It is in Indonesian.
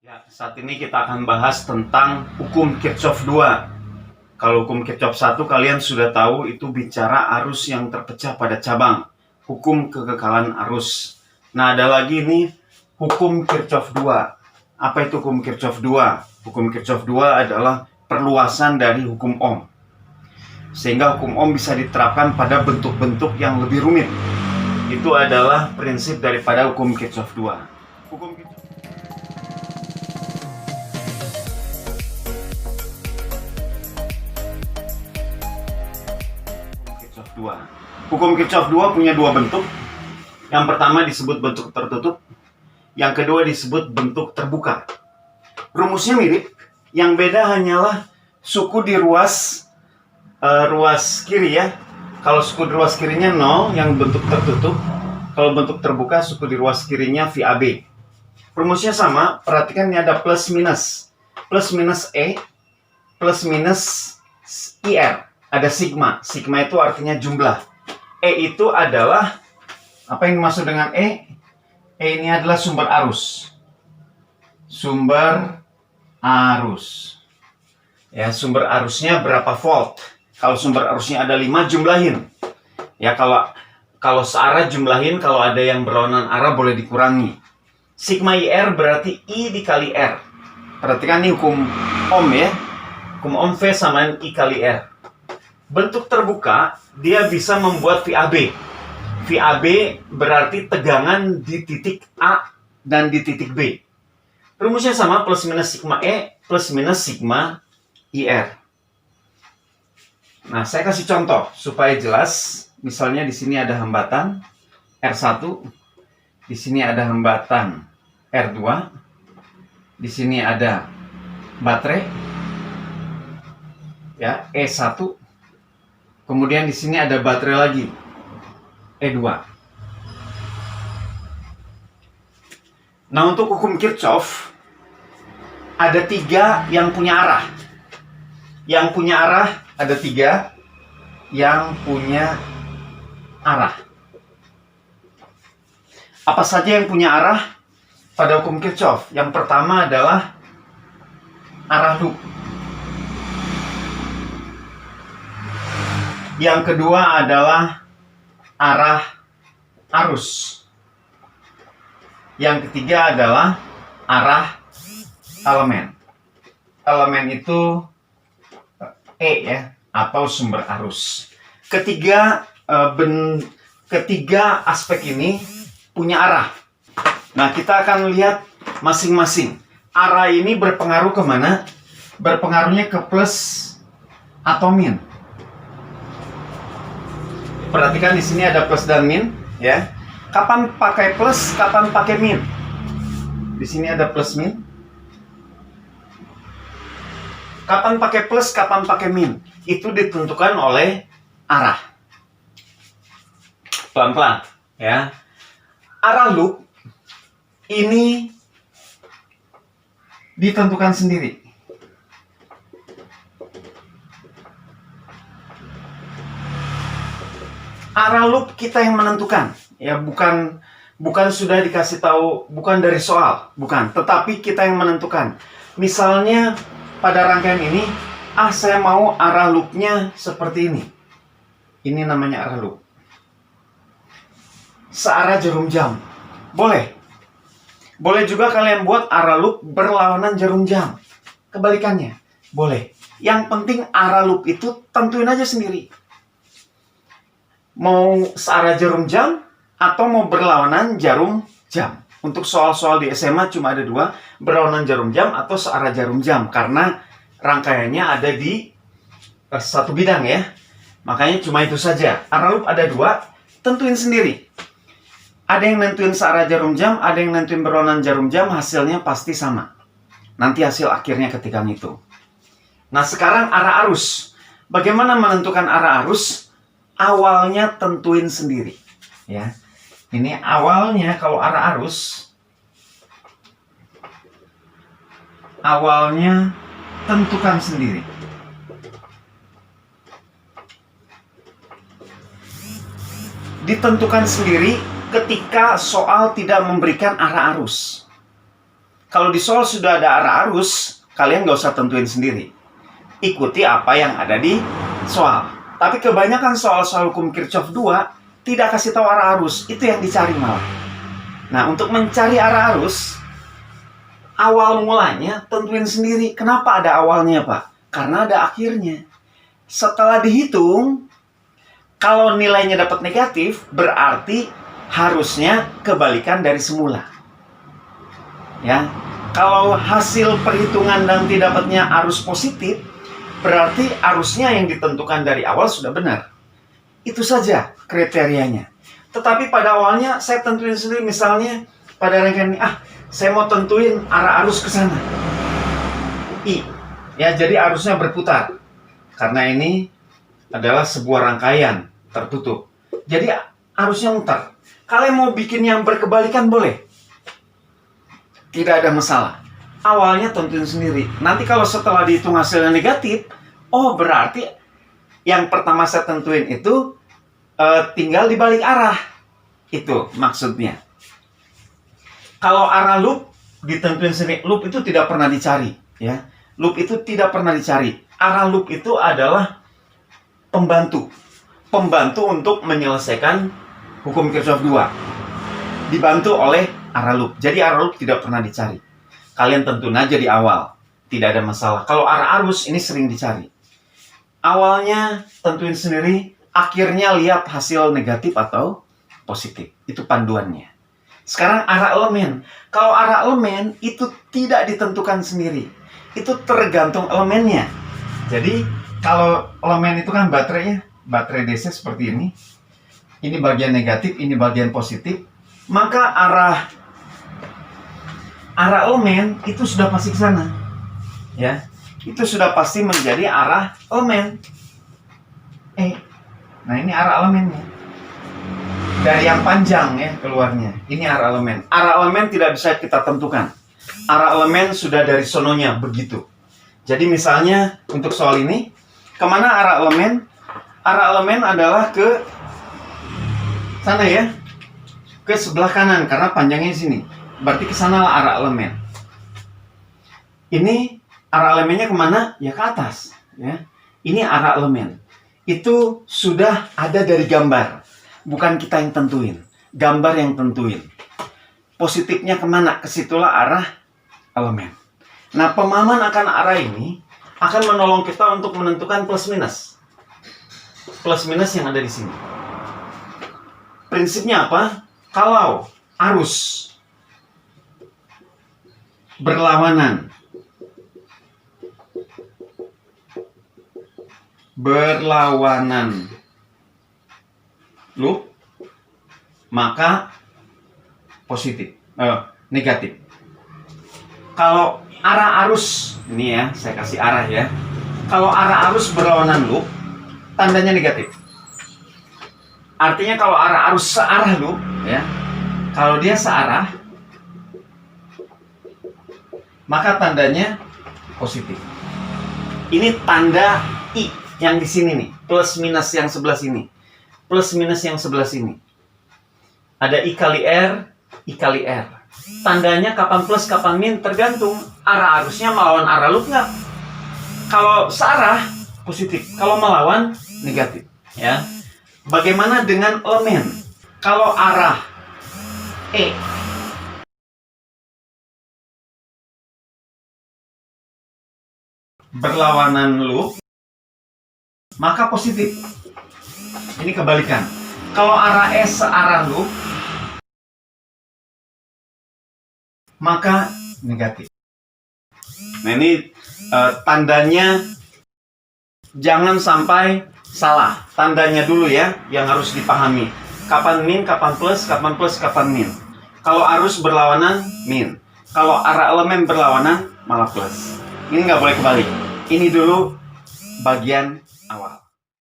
Ya, saat ini kita akan bahas tentang hukum Kirchhoff 2. Kalau hukum Kirchhoff 1 kalian sudah tahu, itu bicara arus yang terpecah pada cabang. Hukum kekekalan arus. Nah, ada lagi nih hukum Kirchhoff 2. Apa itu hukum Kirchhoff 2? Hukum Kirchhoff 2 adalah perluasan dari hukum Ohm. Sehingga hukum Ohm bisa diterapkan pada bentuk-bentuk yang lebih rumit. Itu adalah prinsip daripada hukum Kirchhoff 2. Hukum Kirchhoff Hukum Kirchhoff 2 punya dua bentuk. Yang pertama disebut bentuk tertutup, yang kedua disebut bentuk terbuka. Rumusnya mirip, yang beda hanyalah suku di ruas kiri ya. Kalau suku di ruas kirinya 0 yang bentuk tertutup, kalau bentuk terbuka suku di ruas kirinya VAB. Rumusnya sama, perhatikan ini ada plus minus. Plus minus E, plus minus IR. Ada sigma. Sigma itu artinya jumlah. E itu adalah, apa yang dimaksud dengan E? E ini adalah sumber arus. Sumber arus. Ya, sumber arusnya berapa volt? Kalau sumber arusnya ada 5, jumlahin. Ya, kalau searah jumlahin, kalau ada yang berlawanan arah boleh dikurangi. Sigma IR berarti I dikali R. Perhatikan nih hukum Ohm ya. Hukum Ohm V sama I kali R. Bentuk terbuka, dia bisa membuat VAB. VAB berarti tegangan di titik A dan di titik B. Rumusnya sama, plus minus sigma E, plus minus sigma IR. Nah, saya kasih contoh supaya jelas. Misalnya di sini ada hambatan R1, di sini ada hambatan R2, di sini ada baterai ya E1. Kemudian di sini ada baterai lagi, E2. Nah, untuk hukum Kirchhoff, ada 3 yang punya arah. Yang punya arah ada 3 yang punya arah. Apa saja yang punya arah pada hukum Kirchhoff? Yang pertama adalah arah loop. Yang kedua adalah arah arus. Yang ketiga adalah arah elemen. Elemen itu E ya, atau sumber arus. Ketiga aspek ini punya arah. Nah, kita akan lihat masing-masing. Arah ini berpengaruh kemana? Berpengaruhnya ke plus atau min. Perhatikan di sini ada plus dan min, ya. Kapan pakai plus, kapan pakai min? Di sini ada plus min. Kapan pakai plus, kapan pakai min? Itu ditentukan oleh arah. Pelan-pelan, ya. Arah loop ini ditentukan sendiri. Arah loop kita yang menentukan, ya, bukan sudah dikasih tahu, bukan dari soal, bukan, tetapi kita yang menentukan. Misalnya pada rangkaian ini, saya mau arah loopnya seperti ini. Ini namanya arah loop. Searah jarum jam, boleh. Boleh juga kalian buat arah loop berlawanan jarum jam. Kebalikannya, boleh. Yang penting arah loop itu tentuin aja sendiri. Mau searah jarum jam atau mau berlawanan jarum jam. Untuk soal-soal di SMA cuma ada 2, berlawanan jarum jam atau searah jarum jam, karena rangkaiannya ada di satu bidang ya. Makanya cuma itu saja. Arah loop ada 2, tentuin sendiri. Ada yang nentuin searah jarum jam, ada yang nentuin berlawanan jarum jam, hasilnya pasti sama. Nanti hasil akhirnya ketika itu. Nah, sekarang arah arus. Bagaimana menentukan arah arus? Awalnya tentuin sendiri, ya. Ini awalnya kalau arah arus, awalnya tentukan sendiri. Ditentukan sendiri ketika soal tidak memberikan arah arus. Kalau di soal sudah ada arah arus, kalian nggak usah tentuin sendiri. Ikuti apa yang ada di soal. Tapi kebanyakan soal-soal hukum Kirchhoff 2 tidak kasih tahu arah arus. Itu yang dicari malah. Nah, untuk mencari arah arus, awal mulanya tentuin sendiri. Kenapa ada awalnya, Pak? Karena ada akhirnya. Setelah dihitung, kalau nilainya dapat negatif, berarti harusnya kebalikan dari semula. Ya, kalau hasil perhitungan nanti dapatnya arus positif, berarti arusnya yang ditentukan dari awal sudah benar. Itu saja kriterianya. Tetapi pada awalnya saya tentuin sendiri, misalnya pada rangkaian ini, saya mau tentuin arah arus ke sana. I. Ya, jadi arusnya berputar. Karena ini adalah sebuah rangkaian tertutup. Jadi arusnya mutar. Kalian mau bikin yang berkebalikan boleh. Tidak ada masalah. Awalnya tentuin sendiri. Nanti kalau setelah dihitung hasilnya negatif, oh berarti yang pertama saya tentuin itu tinggal dibalik arah. Itu maksudnya. Kalau arah loop ditentuin sendiri. Loop itu tidak pernah dicari. Ya. Loop itu tidak pernah dicari. Arah loop itu adalah pembantu. Pembantu untuk menyelesaikan hukum Kirchhoff 2. Dibantu oleh arah loop. Jadi arah loop tidak pernah dicari. Kalian tentuin aja di awal. Tidak ada masalah. Kalau arah arus ini sering dicari. Awalnya tentuin sendiri. Akhirnya lihat hasil negatif atau positif. Itu panduannya. Sekarang arah elemen. Kalau arah elemen itu tidak ditentukan sendiri. Itu tergantung elemennya. Jadi kalau elemen itu kan baterainya. Baterai DC seperti ini. Ini bagian negatif, ini bagian positif. Maka arah elemen itu sudah pasti ke sana. Ya. Itu sudah pasti menjadi arah elemen. Nah, ini arah elemennya. Dari yang panjang ya keluarnya. Ini arah elemen. Arah elemen tidak bisa kita tentukan. Arah elemen sudah dari sononya begitu. Jadi misalnya untuk soal ini, kemana arah elemen? Arah elemen adalah ke sana ya, ke sebelah kanan karena panjangnya di sini. Berarti ke sana arah elemen. Ini arah elemennya kemana? Ya ke atas. Ya. Ini arah elemen. Itu sudah ada dari gambar. Bukan kita yang tentuin. Gambar yang tentuin. Positifnya kemana? Kesitulah arah elemen. Nah, pemahaman akan arah ini akan menolong kita untuk menentukan plus minus. Plus minus yang ada di sini. Prinsipnya apa? Kalau arus berlawanan loop, maka positif, negatif. Kalau arah arus, ini ya, saya kasih arah ya. Kalau arah arus berlawanan loop, tandanya negatif. Artinya kalau arah arus searah loop, ya, kalau dia searah, maka tandanya positif. Ini tanda I yang di sini nih, plus minus yang sebelah sini, plus minus yang sebelah sini. Ada I kali R, I kali R. Tandanya kapan plus, kapan min, tergantung arah arusnya melawan arah loop nggak. Kalau searah, positif. Kalau melawan, negatif. Ya. Bagaimana dengan elemen? Kalau arah E berlawanan loop, maka positif. Ini kebalikan. Kalau arah E searah loop, maka negatif. Nah, ini tandanya jangan sampai salah. Tandanya dulu ya yang harus dipahami. Kapan min, kapan plus, kapan min. Kalau arus berlawanan, min. Kalau arah elemen berlawanan, malah plus. Ini nggak boleh kebalik. Ini dulu bagian awal.